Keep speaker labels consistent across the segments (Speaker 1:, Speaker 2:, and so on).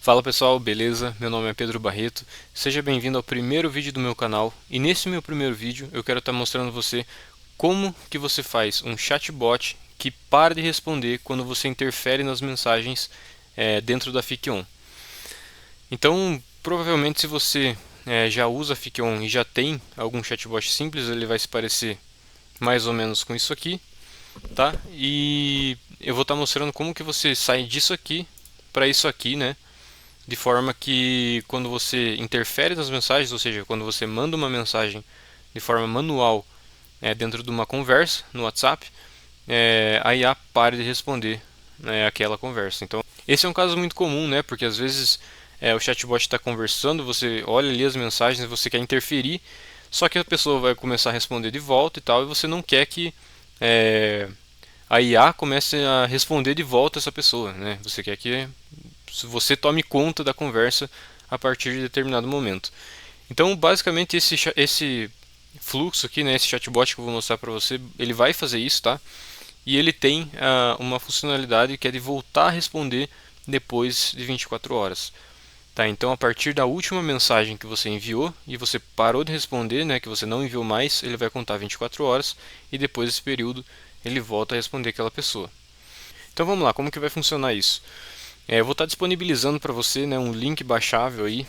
Speaker 1: Fala pessoal, beleza? Meu nome é Pedro Barreto, seja bem-vindo ao primeiro vídeo do meu canal e nesse meu primeiro vídeo eu quero estar mostrando a você como que você faz um chatbot que para de responder quando você interfere nas mensagens dentro da Fic-On. Então, provavelmente se você já usa a Fic-On e já tem algum chatbot simples, ele vai se parecer mais ou menos com isso aqui, tá? E eu vou estar mostrando como que você sai disso aqui para isso aqui, né? De forma que quando você interfere nas mensagens, ou seja, quando você manda uma mensagem de forma manual dentro de uma conversa no WhatsApp, a IA pare de responder aquela conversa. Então, esse é um caso muito comum, né? Porque às vezes o chatbot está conversando, você olha ali as mensagens, você quer interferir, só que a pessoa vai começar a responder de volta e tal, e você não quer que a IA comece a responder de volta essa pessoa, né? Você quer que você tome conta da conversa a partir de determinado momento. Então, basicamente, esse fluxo aqui, né, esse chatbot que eu vou mostrar para você, ele vai fazer isso, tá? E ele tem uma funcionalidade que é de voltar a responder depois de 24 horas. Tá, então, a partir da última mensagem que você enviou e você parou de responder, né, que você não enviou mais, ele vai contar 24 horas e depois desse período ele volta a responder aquela pessoa. Então vamos lá, como que vai funcionar isso? Eu vou estar disponibilizando para você, né, um link baixável aí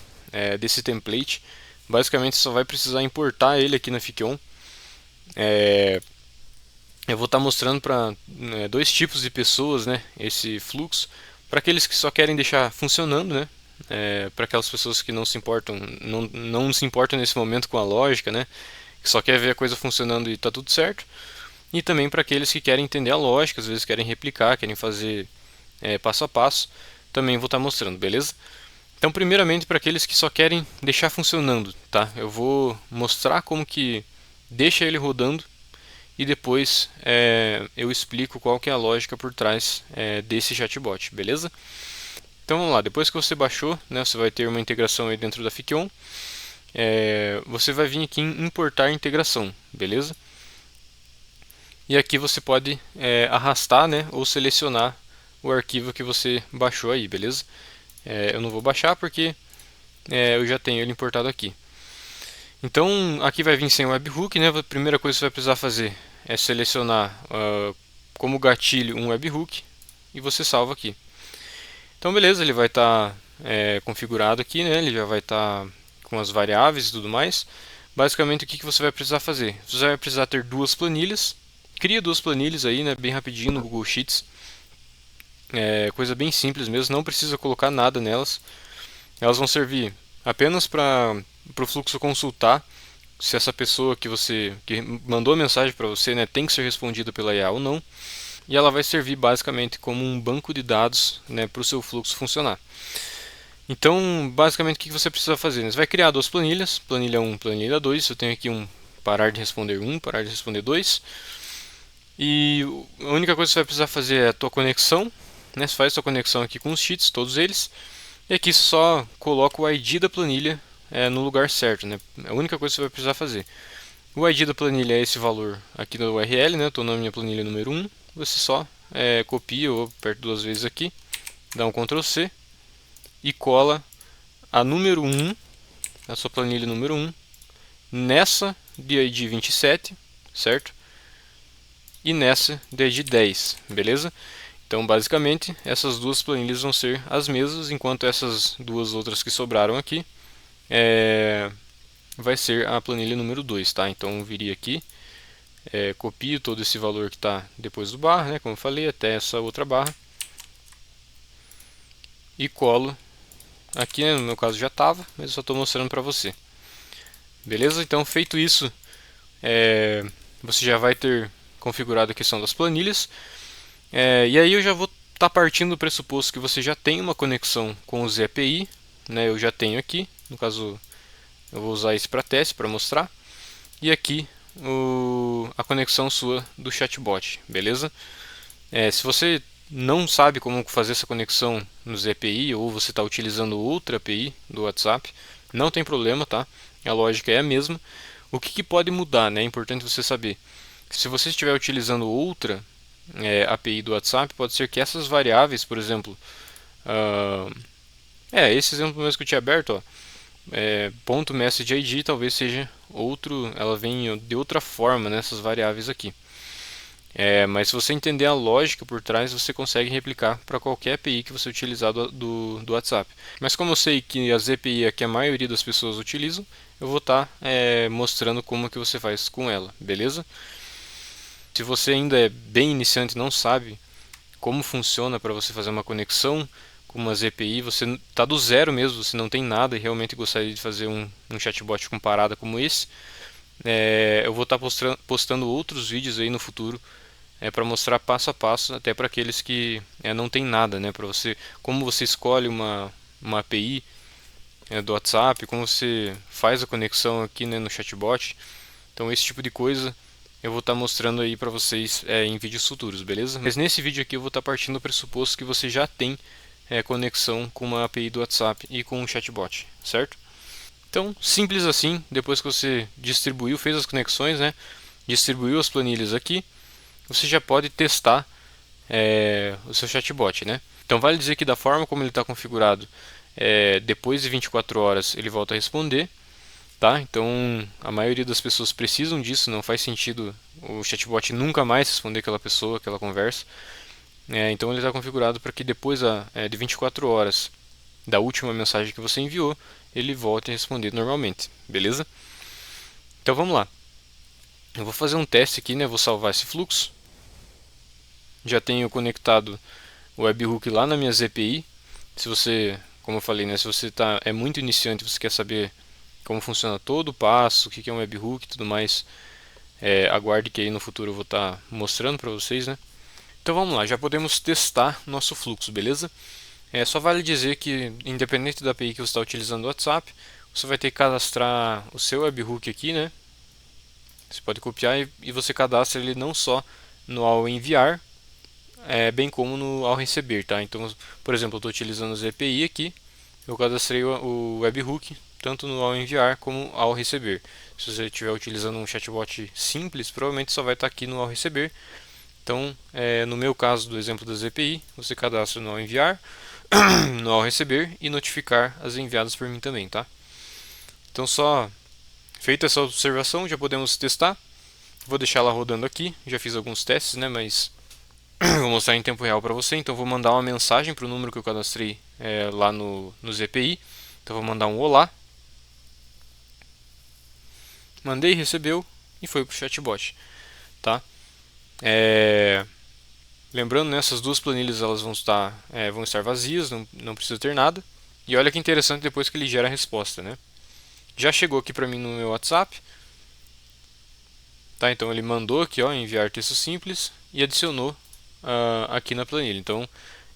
Speaker 1: desse template. Basicamente você só vai precisar importar ele aqui na Fic-On. Eu vou estar mostrando para dois tipos de pessoas, né, esse fluxo. Para aqueles que só querem deixar funcionando, né, para aquelas pessoas que não se importam, não se importam nesse momento com a lógica, né, que só quer ver a coisa funcionando e está tudo certo. E também para aqueles que querem entender a lógica, às vezes querem replicar, querem fazer passo a passo, também vou estar mostrando, beleza? Então, primeiramente, para aqueles que só querem deixar funcionando, tá? Eu vou mostrar como que deixa ele rodando e depois eu explico qual que é a lógica por trás desse chatbot, beleza? Então vamos lá, depois que você baixou, né, você vai ter uma integração aí dentro da Fic-On. Você vai vir aqui em importar integração, beleza? E aqui você pode arrastar, né, ou selecionar o arquivo que você baixou aí, beleza? Eu não vou baixar porque eu já tenho ele importado aqui. Então aqui vai vir sem webhook, né? A primeira coisa que você vai precisar fazer é selecionar como gatilho um webhook e você salva aqui. Então beleza, ele vai estar configurado aqui, né? Ele já vai estar com as variáveis e tudo mais. Basicamente o que você vai precisar fazer? Você vai precisar ter duas planilhas. Cria duas planilhas aí, né? Bem rapidinho no Google Sheets. Coisa bem simples mesmo, não precisa colocar nada nelas. Elas vão servir apenas para o fluxo consultar se essa pessoa que mandou a mensagem para você, né, tem que ser respondida pela IA ou não. E ela vai servir basicamente como um banco de dados, né, para o seu fluxo funcionar. Então, basicamente, o que você precisa fazer? Você vai criar duas planilhas, planilha 1 planilha 2. Eu tenho aqui um parar de responder 1, parar de responder 2. E a única coisa que você vai precisar fazer é a tua conexão, né? Você faz a sua conexão aqui com os sheets, todos eles. E aqui só coloca o ID da planilha no lugar certo, né? É a única coisa que você vai precisar fazer. O ID da planilha é esse valor aqui no URL, né? Estou na minha planilha número 1. Você só copia ou aperta duas vezes aqui, dá um Ctrl C e cola a número 1, a sua planilha número 1, nessa de ID 27, certo? E nessa de ID 10, beleza? Então, basicamente, essas duas planilhas vão ser as mesmas, enquanto essas duas outras que sobraram aqui vai ser a planilha número 2, tá? Então, eu viria aqui, copio todo esse valor que está depois do barra, né, como eu falei, até essa outra barra, e colo aqui, né, no meu caso já estava, mas eu só estou mostrando para você. Beleza? Então, feito isso, você já vai ter configurado a questão das planilhas. E aí eu já vou estar partindo do pressuposto que você já tem uma conexão com o ZPI, né? Eu já tenho aqui, no caso eu vou usar isso para teste, para mostrar. E aqui a conexão sua do chatbot, beleza? Se você não sabe como fazer essa conexão no ZPI ou você está utilizando outra API do WhatsApp, não tem problema, tá? A lógica é a mesma. O que pode mudar, né? É importante você saber. Se você estiver utilizando outra API do WhatsApp, pode ser que essas variáveis, por exemplo, Esse exemplo mesmo que eu tinha aberto, ó, ponto message ID talvez seja outro, ela vem de outra forma nessas variáveis aqui. Mas se você entender a lógica por trás, você consegue replicar para qualquer API que você utilizar do WhatsApp. Mas como eu sei que as API é que a maioria das pessoas utilizam, eu vou estar mostrando como que você faz com ela, beleza? Se você ainda é bem iniciante e não sabe como funciona para você fazer uma conexão com uma API, você está do zero mesmo, você não tem nada e realmente gostaria de fazer um chatbot com parada como esse, eu vou estar postando outros vídeos aí no futuro para mostrar passo a passo, até para aqueles que não tem nada, né? Para você, como você escolhe uma API do WhatsApp, como você faz a conexão aqui, né, no chatbot. Então esse tipo de coisa eu vou estar mostrando aí para vocês em vídeos futuros, beleza? Mas nesse vídeo aqui eu vou estar partindo do pressuposto que você já tem conexão com uma API do WhatsApp e com um chatbot, certo? Então, simples assim, depois que você distribuiu, fez as conexões, né? Distribuiu as planilhas aqui, você já pode testar o seu chatbot, né? Então vale dizer que da forma como ele está configurado, depois de 24 horas ele volta a responder, tá? Então a maioria das pessoas precisam disso, não faz sentido o chatbot nunca mais responder aquela pessoa, aquela conversa. Então ele está configurado para que depois de 24 horas da última mensagem que você enviou, ele volte a responder normalmente, beleza? Então vamos lá. Eu vou fazer um teste aqui, né? Vou salvar esse fluxo. Já tenho conectado o webhook lá na minha API. Se você, como eu falei, né, se você é muito iniciante, você quer saber como funciona todo o passo, o que é um webhook e tudo mais, aguarde que aí no futuro eu vou estar mostrando para vocês, né? Então vamos lá, já podemos testar nosso fluxo, beleza? Só vale dizer que, independente da API que você está utilizando o WhatsApp, você vai ter que cadastrar o seu webhook aqui, né? Você pode copiar e você cadastra ele não só no ao enviar, bem como no ao receber, tá? Então, por exemplo, eu estou utilizando o API aqui, eu cadastrei o webhook tanto no ao enviar como ao receber. Se você estiver utilizando um chatbot simples, provavelmente só vai estar aqui no ao receber. Então, no meu caso do exemplo da API, você cadastra no ao enviar, no ao receber e notificar as enviadas por mim também, tá? Então, só feita essa observação, já podemos testar. Vou deixar ela rodando aqui, já fiz alguns testes, né, mas vou mostrar em tempo real para você. Então vou mandar uma mensagem para o número que eu cadastrei lá no ZPI. Então vou mandar um olá. Mandei, recebeu e foi para o chatbot, tá? Lembrando, né, essas duas planilhas elas vão estar vazias, não precisa ter nada. E olha que interessante depois que ele gera a resposta, né? Já chegou aqui para mim no meu WhatsApp, tá? Então ele mandou aqui, ó, enviar texto simples e adicionou aqui na planilha. Então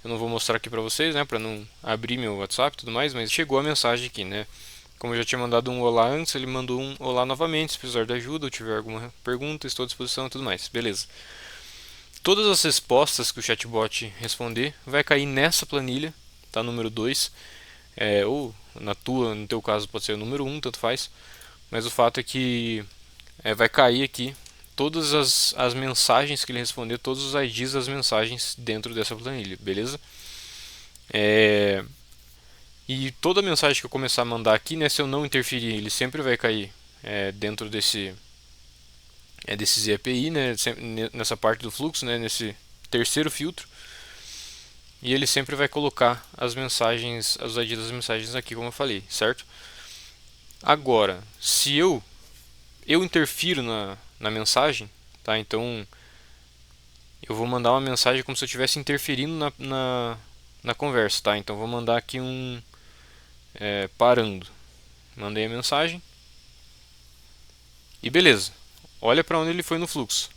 Speaker 1: eu não vou mostrar aqui para vocês, né, para não abrir meu WhatsApp e tudo mais, mas chegou a mensagem aqui, né? Como eu já tinha mandado um olá antes, ele mandou um olá novamente, se precisar de ajuda ou tiver alguma pergunta, estou à disposição e tudo mais. Beleza. Todas as respostas que o chatbot responder vai cair nessa planilha, tá? Número 2, ou no teu caso pode ser o número 1, tanto faz. Mas o fato é que vai cair aqui todas as mensagens que ele responder, todos os IDs das mensagens dentro dessa planilha, beleza? E toda mensagem que eu começar a mandar aqui, né, se eu não interferir, ele sempre vai cair dentro desses API, né, nessa parte do fluxo, né, nesse terceiro filtro. E ele sempre vai colocar as mensagens, os IDs das mensagens aqui, como eu falei, certo? Agora, se eu interfiro na mensagem, tá? Então eu vou mandar uma mensagem como se eu estivesse interferindo na conversa, tá? Então vou mandar aqui parando. Mandei a mensagem e beleza. Olha para onde ele foi no fluxo,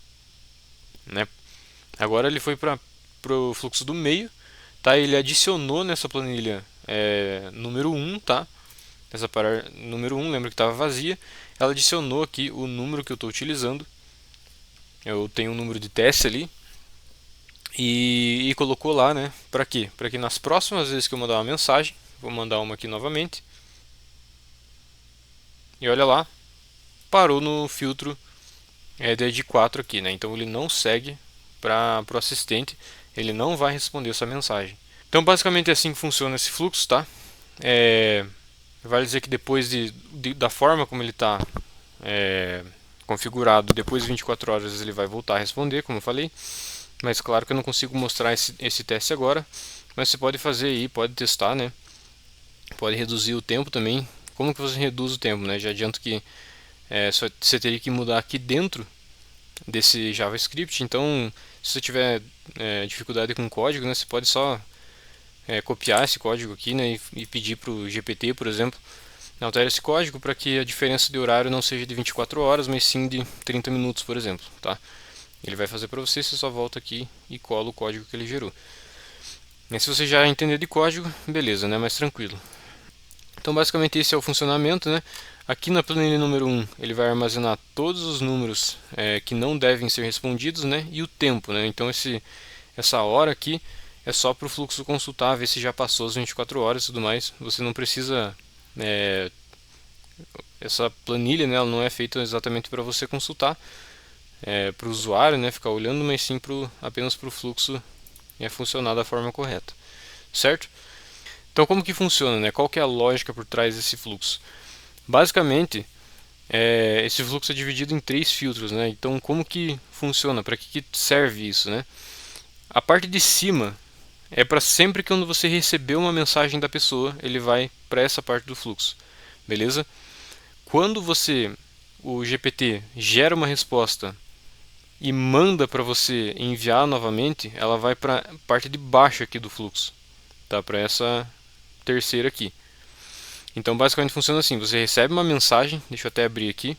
Speaker 1: né? Agora ele foi para o fluxo do meio, tá? Ele adicionou nessa planilha número 1, tá? Essa número 1, lembra que estava vazia. Ela adicionou aqui o número que eu estou utilizando. Eu tenho um número de teste ali. E colocou lá, né? Para quê? Para que nas próximas vezes que eu mandar uma mensagem, vou mandar uma aqui novamente. E olha lá, parou no filtro de 4 aqui, né? Então ele não segue para o assistente, ele não vai responder essa mensagem. Então basicamente é assim que funciona esse fluxo, tá? vale dizer que depois da forma como ele está configurado, depois de 24 horas ele vai voltar a responder, como eu falei. Mas claro que eu não consigo mostrar esse teste agora, mas você pode fazer aí, pode testar, né? Pode reduzir o tempo também. Como que você reduz o tempo, né? Já adianto que você teria que mudar aqui dentro desse JavaScript. Então, se você tiver dificuldade com código, né, você pode só copiar esse código aqui, né, e pedir para o GPT, por exemplo, altere esse código para que a diferença de horário não seja de 24 horas, mas sim de 30 minutos, por exemplo, tá? Ele vai fazer para você, você só volta aqui e cola o código que ele gerou. Mas se você já entender de código, beleza, né? Mais tranquilo. Então basicamente esse é o funcionamento, né? Aqui na planilha número 1 ele vai armazenar todos os números que não devem ser respondidos, né? E o tempo, né? Então essa hora aqui é só para o fluxo consultar, ver se já passou as 24 horas e tudo mais. Você não precisa... essa planilha, né, ela não é feita exatamente para você consultar, para o usuário, né, ficar olhando, mas sim apenas para o fluxo funcionar da forma correta, certo? Então como que funciona, né? Qual que é a lógica por trás desse fluxo? Basicamente, esse fluxo é dividido em 3 filtros, né? Então como que funciona? Para que serve isso, né? A parte de cima é para sempre que quando você receber uma mensagem da pessoa, ele vai para essa parte do fluxo, beleza? Quando o GPT gera uma resposta e manda para você enviar novamente, ela vai para a parte de baixo aqui do fluxo, tá? Para essa terceira aqui. Então basicamente funciona assim: você recebe uma mensagem, deixa eu até abrir aqui.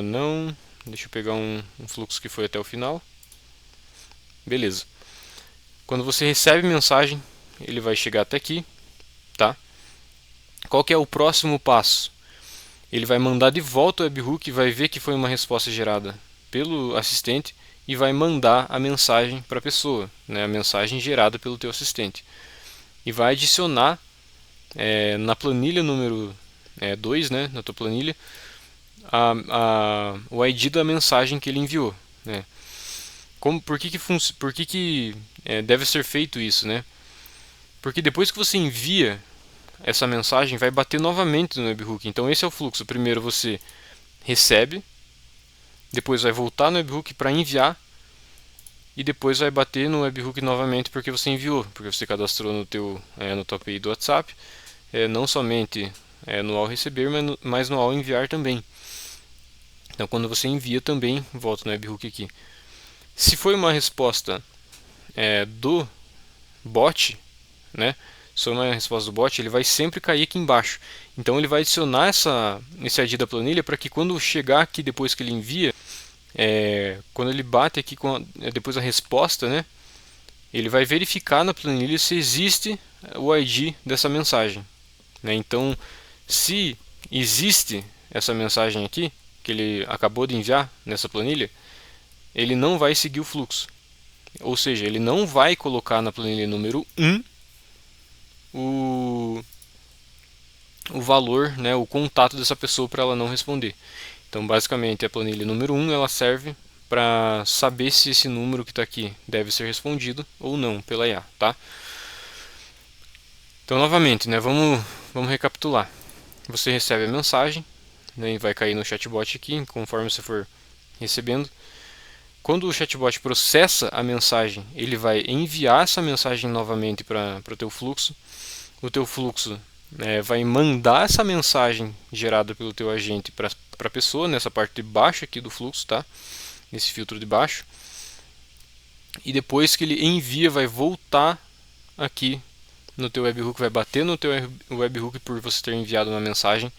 Speaker 1: Não, deixa eu pegar um fluxo que foi até o final. Beleza. Quando você recebe mensagem, ele vai chegar até aqui, tá? Qual que é o próximo passo? Ele vai mandar de volta o webhook, vai ver que foi uma resposta gerada pelo assistente e vai mandar a mensagem para a pessoa, né? A mensagem gerada pelo teu assistente. E vai adicionar na planilha número 2, né, na tua planilha, o ID da mensagem que ele enviou, né? Por que deve ser feito isso, né? Porque depois que você envia essa mensagem, vai bater novamente no webhook. Então esse é o fluxo. Primeiro você recebe, depois vai voltar no webhook para enviar e depois vai bater no webhook novamente porque você enviou, porque você cadastrou no tua API do WhatsApp, não somente no ao receber, mas no ao enviar também. Então quando você envia também volta no webhook aqui. Se foi uma resposta do bot, né? Se for uma resposta do bot, ele vai sempre cair aqui embaixo. Então ele vai adicionar esse ID da planilha para que quando chegar aqui depois que ele envia, quando ele bate aqui depois a resposta, né? Ele vai verificar na planilha se existe o ID dessa mensagem, né? Então, se existe essa mensagem aqui que ele acabou de enviar nessa planilha, ele não vai seguir o fluxo. Ou seja, ele não vai colocar na planilha número 1 o valor, né, o contato dessa pessoa para ela não responder. Então, basicamente, a planilha número 1 ela serve para saber se esse número que está aqui deve ser respondido ou não pela IA, tá? Então, novamente, né, vamos recapitular. Você recebe a mensagem, né, e vai cair no chatbot aqui, conforme você for recebendo. Quando o chatbot processa a mensagem, ele vai enviar essa mensagem novamente para o teu fluxo. O teu fluxo vai mandar essa mensagem gerada pelo teu agente para a pessoa, nessa parte de baixo aqui do fluxo, tá? Nesse filtro de baixo. E depois que ele envia, vai voltar aqui no teu webhook, vai bater no teu webhook por você ter enviado uma mensagem.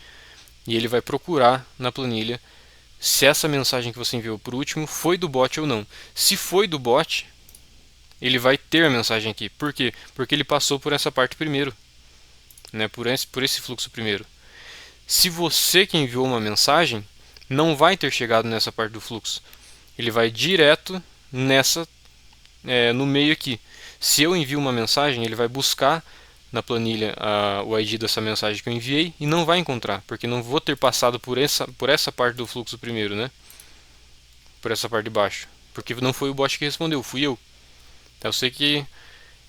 Speaker 1: E ele vai procurar na planilha se essa mensagem que você enviou por último foi do bot ou não. Se foi do bot, ele vai ter a mensagem aqui. Por quê? Porque ele passou por essa parte primeiro, né? Por esse fluxo primeiro. Se você que enviou uma mensagem, não vai ter chegado nessa parte do fluxo. Ele vai direto no meio aqui. Se eu envio uma mensagem, ele vai buscar na planilha o ID dessa mensagem que eu enviei e não vai encontrar, porque não vou ter passado por essa parte do fluxo primeiro, né? Por essa parte de baixo, porque não foi o bot que respondeu, fui eu. Então eu sei que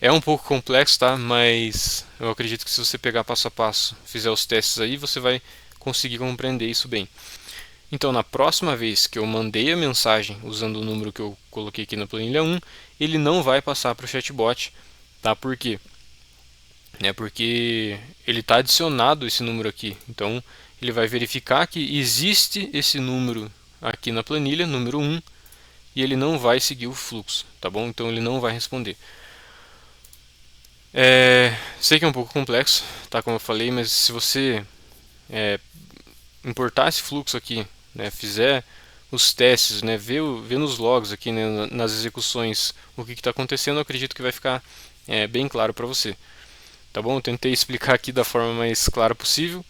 Speaker 1: É um pouco complexo, tá? Mas eu acredito que se você pegar passo a passo, fizer os testes aí, você vai conseguir compreender isso bem. Então, na próxima vez que eu mandei a mensagem usando o número que eu coloquei aqui na planilha 1, ele não vai passar para o chatbot, tá? Por quê? Porque ele está adicionado esse número aqui. Então, ele vai verificar que existe esse número aqui na planilha, número 1, e ele não vai seguir o fluxo, tá bom? Então, ele não vai responder. Sei que é um pouco complexo, tá? Como eu falei, mas se você é, importar esse fluxo aqui, né, fizer os testes, né, ver nos logs aqui, né, nas execuções, o que está acontecendo, eu acredito que vai ficar bem claro para você. Tá bom? Eu tentei explicar aqui da forma mais clara possível,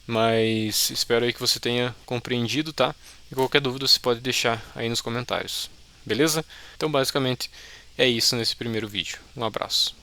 Speaker 1: mas espero aí que você tenha compreendido, tá? E qualquer dúvida você pode deixar aí nos comentários. Beleza? Então basicamente é isso nesse primeiro vídeo. Um abraço.